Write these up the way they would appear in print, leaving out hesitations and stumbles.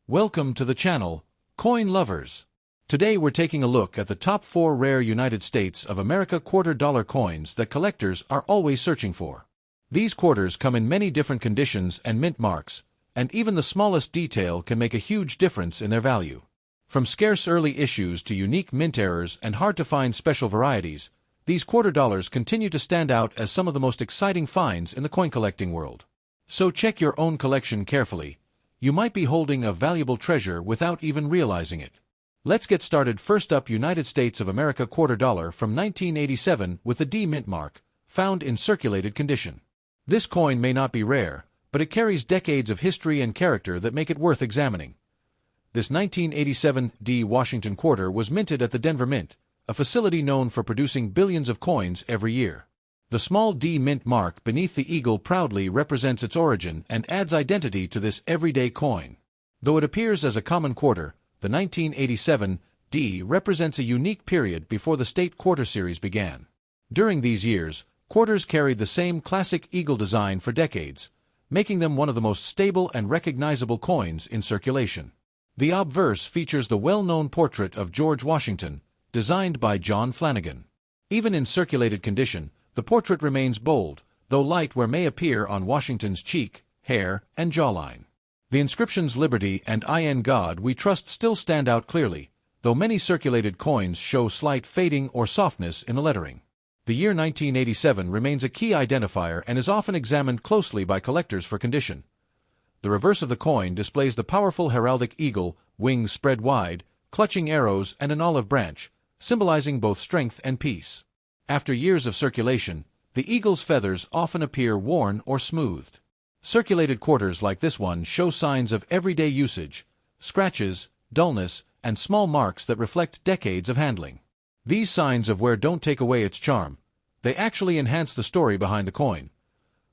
Welcome to the channel, Coin Lovers. Today we're taking a look at the top 4 rare United States of America $quarter coins that collectors are always searching for. These quarters come in many different conditions and mint marks, and even the smallest detail can make a huge difference in their value. From scarce early issues to unique mint errors and hard-to-find special varieties, these quarter dollars continue to stand out as some of the most exciting finds in the coin collecting world. So check your own collection carefully. You might be holding a valuable treasure without even realizing it. Let's get started. First up, United States of America $quarter from 1987 with the D mint mark, found in circulated condition. This coin may not be rare, but it carries decades of history and character that make it worth examining. This 1987 D Washington quarter was minted at the Denver Mint, a facility known for producing billions of coins every year. The small D mint mark beneath the eagle proudly represents its origin and adds identity to this everyday coin. Though it appears as a common quarter, the 1987 D represents a unique period before the state quarter series began. During these years, quarters carried the same classic eagle design for decades, making them one of the most stable and recognizable coins in circulation. The obverse features the well-known portrait of George Washington, designed by John Flanagan. Even in circulated condition, the portrait remains bold, though light wear may appear on Washington's cheek, hair, and jawline. The inscriptions "Liberty" and "I in God We Trust" still stand out clearly, though many circulated coins show slight fading or softness in the lettering. The year 1987 remains a key identifier and is often examined closely by collectors for condition. The reverse of the coin displays the powerful heraldic eagle, wings spread wide, clutching arrows and an olive branch, symbolizing both strength and peace. After years of circulation, the eagle's feathers often appear worn or smoothed. Circulated quarters like this one show signs of everyday usage, scratches, dullness, and small marks that reflect decades of handling. These signs of wear don't take away its charm. They actually enhance the story behind the coin.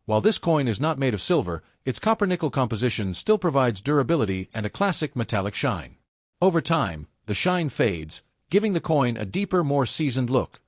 While this coin is not made of silver, its copper-nickel composition still provides durability and a classic metallic shine. Over time, the shine fades, giving the coin a deeper, more seasoned look.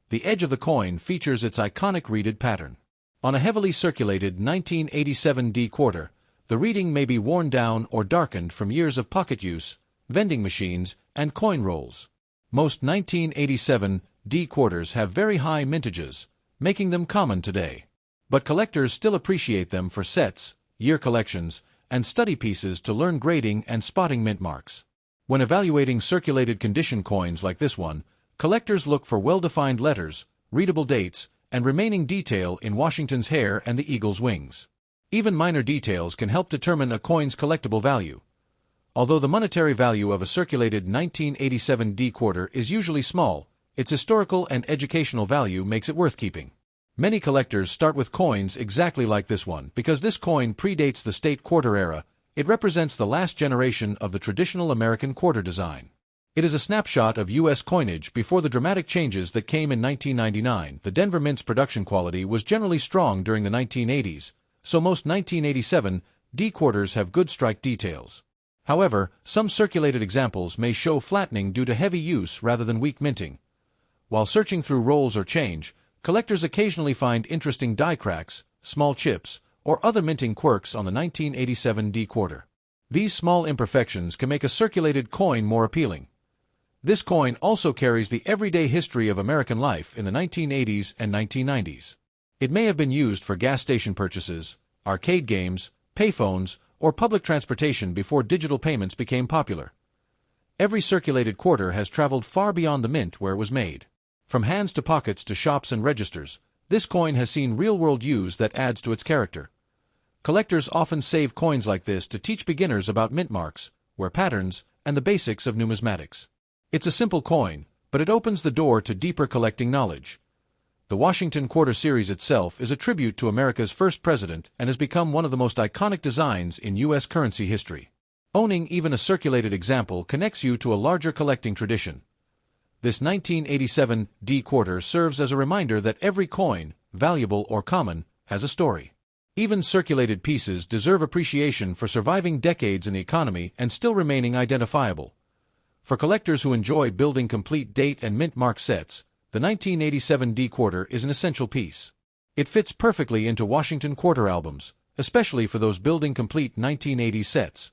The edge of the coin features its iconic reeded pattern. On a heavily circulated 1987 D quarter, the reeding may be worn down or darkened from years of pocket use, vending machines, and coin rolls. Most 1987 D quarters have very high mintages, making them common today. But collectors still appreciate them for sets, year collections, and study pieces to learn grading and spotting mint marks. When evaluating circulated condition coins like this one, collectors look for well-defined letters, readable dates, and remaining detail in Washington's hair and the eagle's wings. Even minor details can help determine a coin's collectible value. Although the monetary value of a circulated 1987 D quarter is usually small, its historical and educational value makes it worth keeping. Many collectors start with coins exactly like this one because this coin predates the state quarter era. It represents the last generation of the traditional American quarter design. It is a snapshot of U.S. coinage before the dramatic changes that came in 1999. The Denver Mint's production quality was generally strong during the 1980s, so most 1987 D quarters have good strike details. However, some circulated examples may show flattening due to heavy use rather than weak minting. While searching through rolls or change, collectors occasionally find interesting die cracks, small chips, or other minting quirks on the 1987 D quarter. These small imperfections can make a circulated coin more appealing. This coin also carries the everyday history of American life in the 1980s and 1990s. It may have been used for gas station purchases, arcade games, payphones, or public transportation before digital payments became popular. Every circulated quarter has traveled far beyond the mint where it was made. From hands to pockets to shops and registers, this coin has seen real-world use that adds to its character. Collectors often save coins like this to teach beginners about mint marks, wear patterns, and the basics of numismatics. It's a simple coin, but it opens the door to deeper collecting knowledge. The Washington Quarter Series itself is a tribute to America's first president and has become one of the most iconic designs in U.S. currency history. Owning even a circulated example connects you to a larger collecting tradition. This 1987 D quarter serves as a reminder that every coin, valuable or common, has a story. Even circulated pieces deserve appreciation for surviving decades in the economy and still remaining identifiable. For collectors who enjoy building complete date and mint mark sets, the 1987 D quarter is an essential piece. It fits perfectly into Washington quarter albums, especially for those building complete 1980s sets.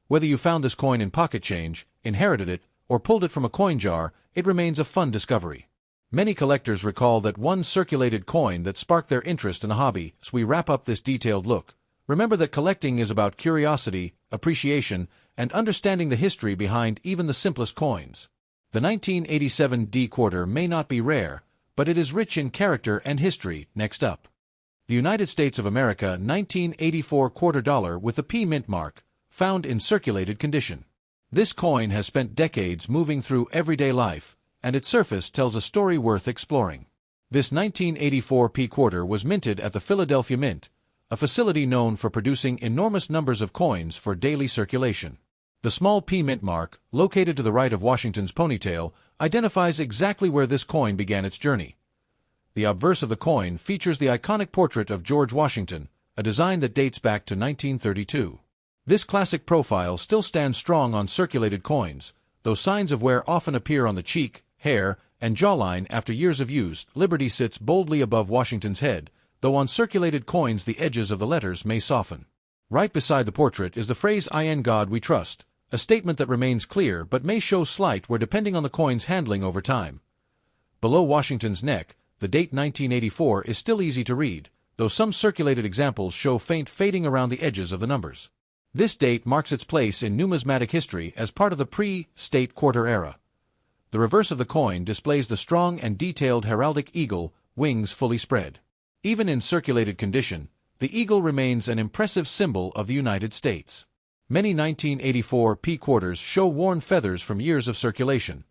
Whether you found this coin in pocket change, inherited it, or pulled it from a coin jar, it remains a fun discovery. Many collectors recall that one circulated coin that sparked their interest in the hobby. As we wrap up this detailed look, remember that collecting is about curiosity, appreciation, and understanding the history behind even the simplest coins. The 1987 D quarter may not be rare, but it is rich in character and history. Next up, the United States of America 1984 quarter dollar with the P mint mark, found in circulated condition. This coin has spent decades moving through everyday life, and its surface tells a story worth exploring. This 1984 P quarter was minted at the Philadelphia Mint, a facility known for producing enormous numbers of coins for daily circulation. The small P mint mark, located to the right of Washington's ponytail, identifies exactly where this coin began its journey. The obverse of the coin features the iconic portrait of George Washington, a design that dates back to 1932. This classic profile still stands strong on circulated coins, though signs of wear often appear on the cheek, hair, and jawline after years of use. Liberty sits boldly above Washington's head, though on circulated coins the edges of the letters may soften. Right beside the portrait is the phrase "In God We Trust," a statement that remains clear but may show slight wear depending on the coin's handling over time. Below Washington's neck, the date 1984 is still easy to read, though some circulated examples show faint fading around the edges of the numbers. This date marks its place in numismatic history as part of the pre-state quarter era. The reverse of the coin displays the strong and detailed heraldic eagle, wings fully spread. Even in circulated condition, the eagle remains an impressive symbol of the United States. Many 1984 P quarters show worn feathers from years of circulation.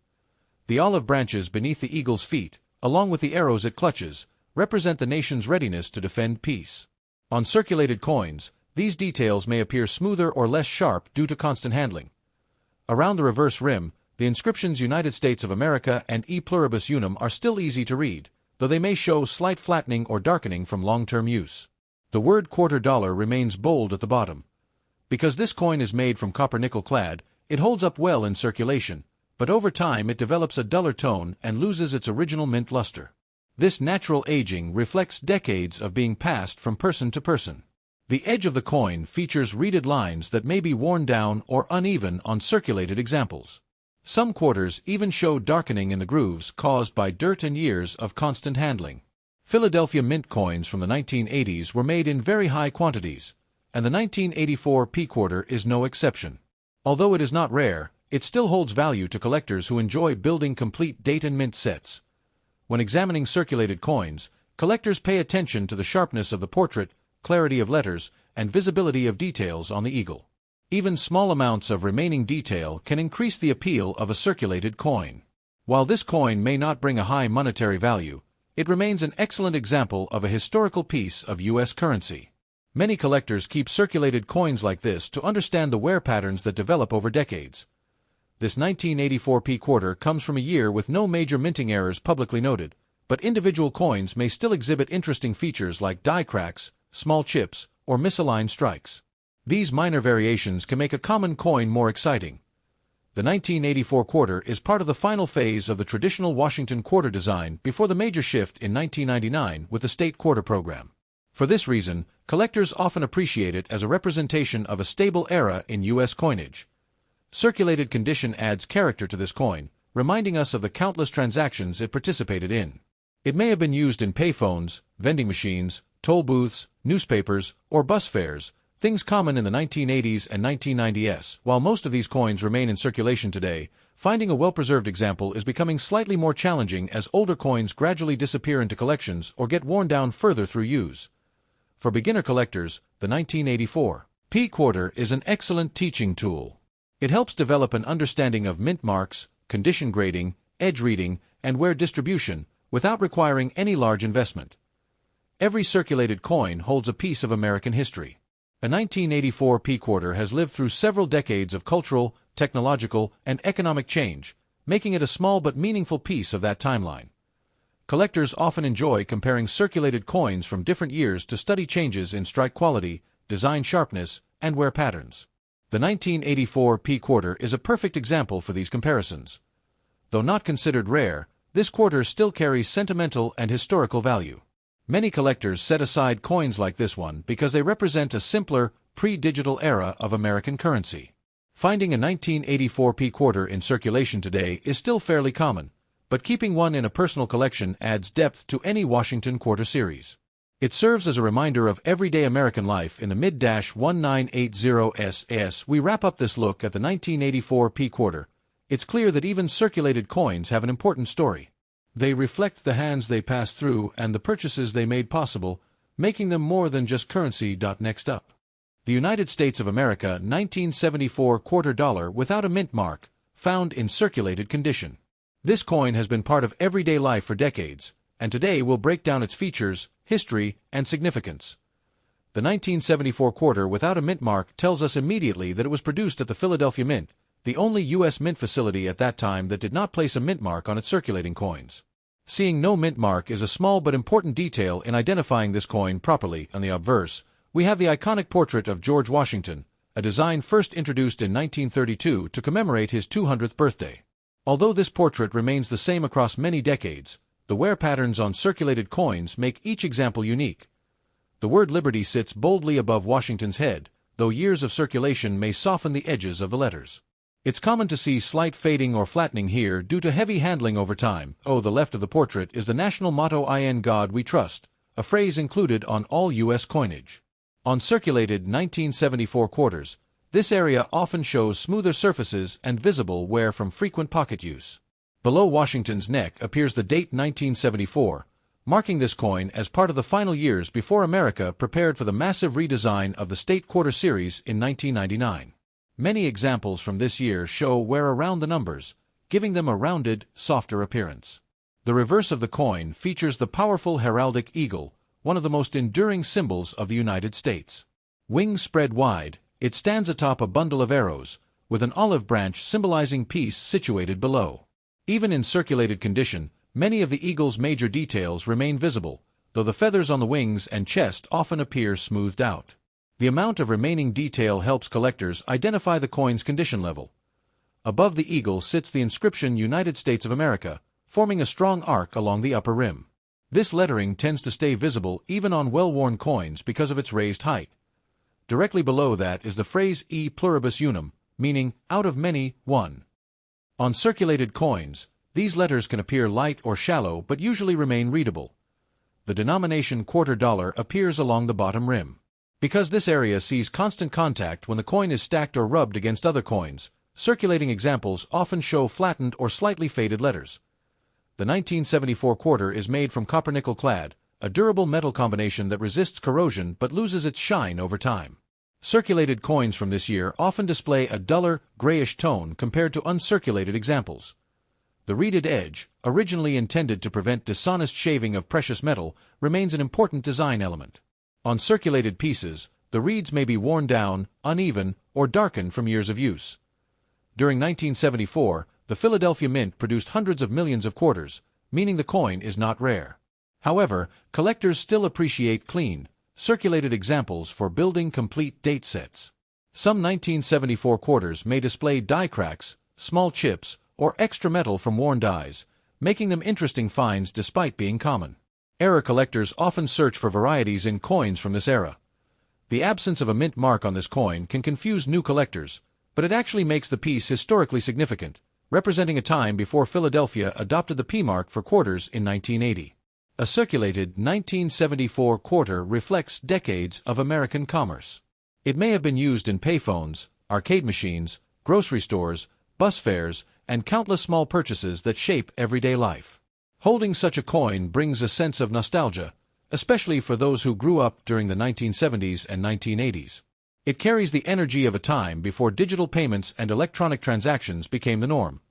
The olive branches beneath the eagle's feet, along with the arrows it clutches, represent the nation's readiness to defend peace. On circulated coins, these details may appear smoother or less sharp due to constant handling. Around the reverse rim, the inscriptions United States of America and E Pluribus Unum are still easy to read, though they may show slight flattening or darkening from long-term use. The word quarter dollar remains bold at the bottom. Because this coin is made from copper nickel clad, it holds up well in circulation, but over time it develops a duller tone and loses its original mint luster. This natural aging reflects decades of being passed from person to person. The edge of the coin features reeded lines that may be worn down or uneven on circulated examples. Some quarters even show darkening in the grooves caused by dirt and years of constant handling. Philadelphia Mint coins from the 1980s were made in very high quantities, and the 1984 P quarter is no exception. Although it is not rare, it still holds value to collectors who enjoy building complete date and mint sets. When examining circulated coins, collectors pay attention to the sharpness of the portrait, clarity of letters, and visibility of details on the eagle. Even small amounts of remaining detail can increase the appeal of a circulated coin. While this coin may not bring a high monetary value, it remains an excellent example of a historical piece of U.S. currency. Many collectors keep circulated coins like this to understand the wear patterns that develop over decades. This 1984 P quarter comes from a year with no major minting errors publicly noted, but individual coins may still exhibit interesting features like die cracks, small chips, or misaligned strikes. These minor variations can make a common coin more exciting. The 1984 quarter is part of the final phase of the traditional Washington quarter design before the major shift in 1999 with the state quarter program. For this reason, collectors often appreciate it as a representation of a stable era in U.S. coinage. Circulated condition adds character to this coin, reminding us of the countless transactions it participated in. It may have been used in payphones, vending machines, toll booths, newspapers, or bus fares, things common in the 1980s and 1990s. While most of these coins remain in circulation today, finding a well-preserved example is becoming slightly more challenging as older coins gradually disappear into collections or get worn down further through use. For beginner collectors, the 1984 P quarter is an excellent teaching tool. It helps develop an understanding of mint marks, condition grading, edge reading, and wear distribution without requiring any large investment. Every circulated coin holds a piece of American history. A 1984 P quarter has lived through several decades of cultural, technological, and economic change, making it a small but meaningful piece of that timeline. Collectors often enjoy comparing circulated coins from different years to study changes in strike quality, design sharpness, and wear patterns. The 1984 P quarter is a perfect example for these comparisons. Though not considered rare, this quarter still carries sentimental and historical value. Many collectors set aside coins like this one because they represent a simpler, pre-digital era of American currency. Finding a 1984 P quarter in circulation today is still fairly common, but keeping one in a personal collection adds depth to any Washington quarter series. It serves as a reminder of everyday American life in the mid-1980s. As we wrap up this look at the 1984 P quarter, it's clear that even circulated coins have an important story. They reflect the hands they passed through and the purchases they made possible, making them more than just currency. Next up, the United States of America 1974 quarter dollar without a mint mark, found in circulated condition. This coin has been part of everyday life for decades, and today we'll break down its features, history, and significance. The 1974 quarter without a mint mark tells us immediately that it was produced at the Philadelphia Mint, the only U.S. mint facility at that time that did not place a mint mark on its circulating coins. Seeing no mint mark is a small but important detail in identifying this coin properly. On the obverse, we have the iconic portrait of George Washington, a design first introduced in 1932 to commemorate his 200th birthday. Although this portrait remains the same across many decades, the wear patterns on circulated coins make each example unique. The word Liberty sits boldly above Washington's head, though years of circulation may soften the edges of the letters. It's common to see slight fading or flattening here due to heavy handling over time. The left of the portrait is the national motto "In God We Trust," a phrase included on all U.S. coinage. On circulated 1974 quarters, this area often shows smoother surfaces and visible wear from frequent pocket use. Below Washington's neck appears the date 1974, marking this coin as part of the final years before America prepared for the massive redesign of the state quarter series in 1999. Many examples from this year show wear around the numbers, giving them a rounded, softer appearance. The reverse of the coin features the powerful heraldic eagle, one of the most enduring symbols of the United States. Wings spread wide, it stands atop a bundle of arrows, with an olive branch symbolizing peace situated below. Even in circulated condition, many of the eagle's major details remain visible, though the feathers on the wings and chest often appear smoothed out. The amount of remaining detail helps collectors identify the coin's condition level. Above the eagle sits the inscription United States of America, forming a strong arc along the upper rim. This lettering tends to stay visible even on well-worn coins because of its raised height. Directly below that is the phrase E pluribus unum, meaning, out of many, one. On circulated coins, these letters can appear light or shallow but usually remain readable. The denomination quarter dollar appears along the bottom rim. Because this area sees constant contact when the coin is stacked or rubbed against other coins, circulating examples often show flattened or slightly faded letters. The 1974 quarter is made from copper-nickel clad, a durable metal combination that resists corrosion but loses its shine over time. Circulated coins from this year often display a duller, grayish tone compared to uncirculated examples. The reeded edge, originally intended to prevent dishonest shaving of precious metal, remains an important design element. On circulated pieces, the reeds may be worn down, uneven, or darkened from years of use. During 1974, the Philadelphia Mint produced hundreds of millions of quarters, meaning the coin is not rare. However, collectors still appreciate clean, circulated examples for building complete date sets. Some 1974 quarters may display die cracks, small chips, or extra metal from worn dies, making them interesting finds despite being common. Era collectors often search for varieties in coins from this era. The absence of a mint mark on this coin can confuse new collectors, but it actually makes the piece historically significant, representing a time before Philadelphia adopted the P mark for quarters in 1980. A circulated 1974 quarter reflects decades of American commerce. It may have been used in payphones, arcade machines, grocery stores, bus fares, and countless small purchases that shape everyday life. Holding such a coin brings a sense of nostalgia, especially for those who grew up during the 1970s and 1980s. It carries the energy of a time before digital payments and electronic transactions became the norm.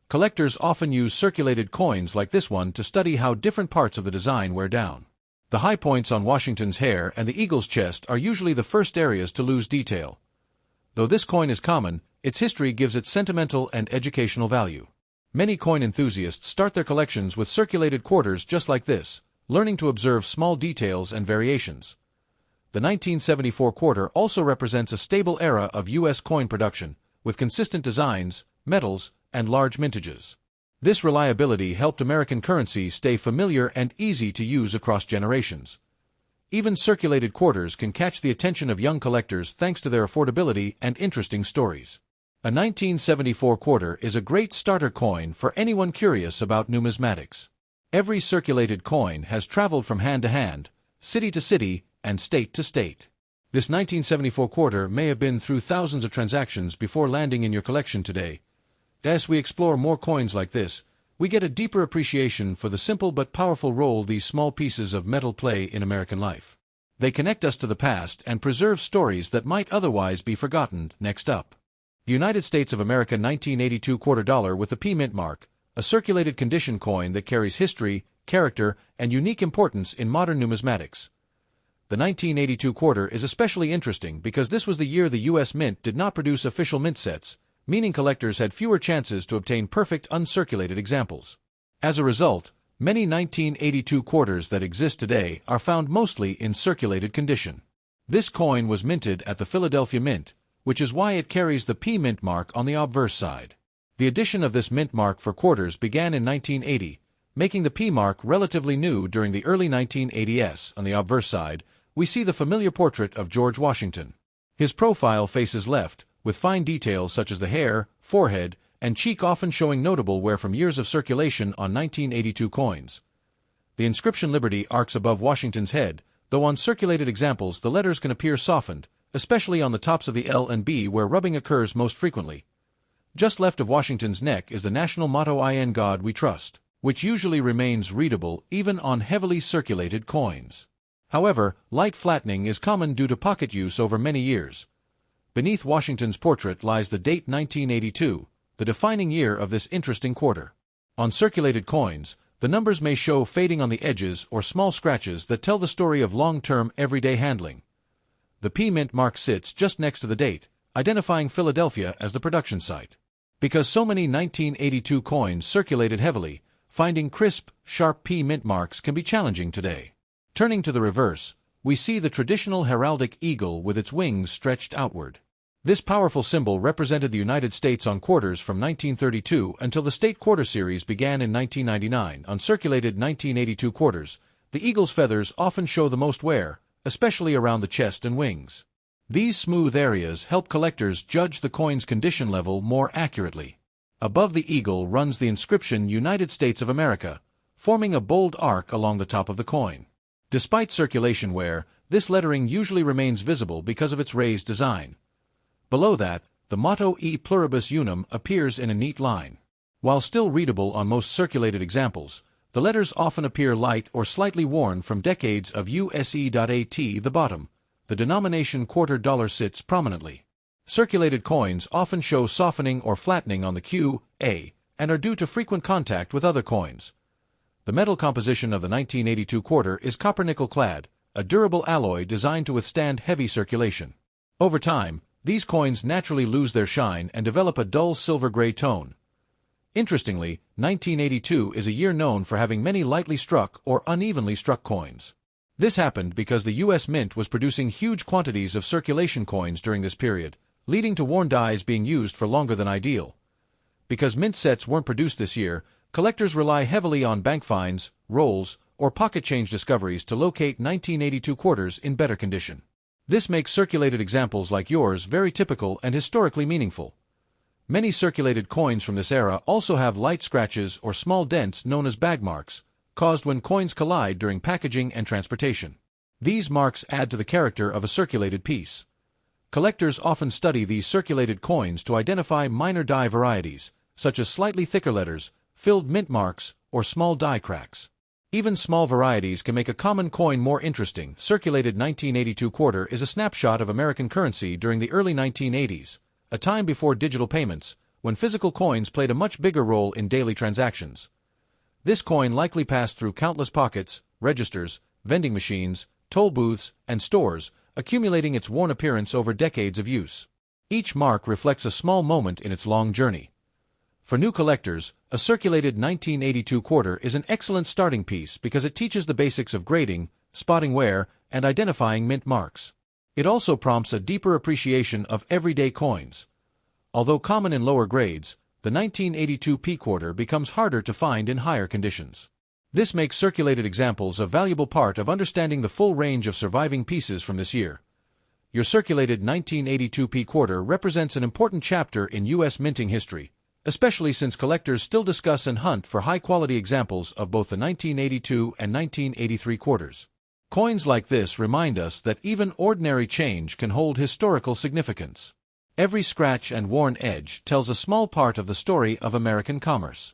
Collectors often use circulated coins like this one to study how different parts of the design wear down. The high points on Washington's hair and the eagle's chest are usually the first areas to lose detail. Though this coin is common, its history gives it sentimental and educational value. Many coin enthusiasts start their collections with circulated quarters just like this, learning to observe small details and variations. The 1974 quarter also represents a stable era of U.S. coin production, with consistent designs, metals, and large mintages. This reliability helped American currency stay familiar and easy to use across generations. Even circulated quarters can catch the attention of young collectors thanks to their affordability and interesting stories. A 1974 quarter is a great starter coin for anyone curious about numismatics. Every circulated coin has traveled from hand to hand, city to city, and state to state. This 1974 quarter may have been through thousands of transactions before landing in your collection today. As we explore more coins like this, we get a deeper appreciation for the simple but powerful role these small pieces of metal play in American life. They connect us to the past and preserve stories that might otherwise be forgotten. Next up, the United States of America 1982 quarter dollar with the P mint mark, a circulated condition coin that carries history, character, and unique importance in modern numismatics. The 1982 quarter is especially interesting because this was the year the U.S. Mint did not produce official mint sets, meaning collectors had fewer chances to obtain perfect uncirculated examples. As a result, many 1982 quarters that exist today are found mostly in circulated condition. This coin was minted at the Philadelphia Mint, which is why it carries the P mint mark on the obverse side. The addition of this mint mark for quarters began in 1980, making the P mark relatively new during the early 1980s. On the obverse side, we see the familiar portrait of George Washington. His profile faces left, with fine details such as the hair, forehead, and cheek often showing notable wear from years of circulation on 1982 coins. The inscription Liberty arcs above Washington's head, though on circulated examples the letters can appear softened, especially on the tops of the L and B where rubbing occurs most frequently. Just left of Washington's neck is the national motto "In God We Trust," which usually remains readable even on heavily circulated coins. However, light flattening is common due to pocket use over many years. Beneath Washington's portrait lies the date 1982, the defining year of this interesting quarter. On circulated coins, the numbers may show fading on the edges or small scratches that tell the story of long-term, everyday handling. The P mint mark sits just next to the date, identifying Philadelphia as the production site. Because so many 1982 coins circulated heavily, finding crisp, sharp P mint marks can be challenging today. Turning to the reverse, we see the traditional heraldic eagle with its wings stretched outward. This powerful symbol represented the United States on quarters from 1932 until the state quarter series began in 1999. On circulated 1982 quarters, the eagle's feathers often show the most wear, especially around the chest and wings. These smooth areas help collectors judge the coin's condition level more accurately. Above the eagle runs the inscription United States of America, forming a bold arc along the top of the coin. Despite circulation wear, this lettering usually remains visible because of its raised design. Below that, the motto E pluribus unum appears in a neat line. While still readable on most circulated examples, the letters often appear light or slightly worn from decades of USE.AT. The bottom, the denomination quarter dollar sits prominently. Circulated coins often show softening or flattening on the Q, A, and are due to frequent contact with other coins. The metal composition of the 1982 quarter is copper-nickel clad, a durable alloy designed to withstand heavy circulation. Over time, these coins naturally lose their shine and develop a dull silver-gray tone. Interestingly, 1982 is a year known for having many lightly struck or unevenly struck coins. This happened because the U.S. Mint was producing huge quantities of circulation coins during this period, leading to worn dies being used for longer than ideal. Because mint sets weren't produced this year, collectors rely heavily on bank finds, rolls, or pocket change discoveries to locate 1982 quarters in better condition. This makes circulated examples like yours very typical and historically meaningful. Many circulated coins from this era also have light scratches or small dents known as bag marks, caused when coins collide during packaging and transportation. These marks add to the character of a circulated piece. Collectors often study these circulated coins to identify minor die varieties, such as slightly thicker letters, filled mint marks, or small die cracks. Even small varieties can make a common coin more interesting. Circulated 1982 quarter is a snapshot of American currency during the early 1980s, a time before digital payments, when physical coins played a much bigger role in daily transactions. This coin likely passed through countless pockets, registers, vending machines, toll booths, and stores, accumulating its worn appearance over decades of use. Each mark reflects a small moment in its long journey. For new collectors, a circulated 1982 quarter is an excellent starting piece because it teaches the basics of grading, spotting wear, and identifying mint marks. It also prompts a deeper appreciation of everyday coins. Although common in lower grades, the 1982 P quarter becomes harder to find in higher conditions. This makes circulated examples a valuable part of understanding the full range of surviving pieces from this year. Your circulated 1982p quarter represents an important chapter in U.S. minting history, especially since collectors still discuss and hunt for high-quality examples of both the 1982 and 1983 quarters. Coins like this remind us that even ordinary change can hold historical significance. Every scratch and worn edge tells a small part of the story of American commerce.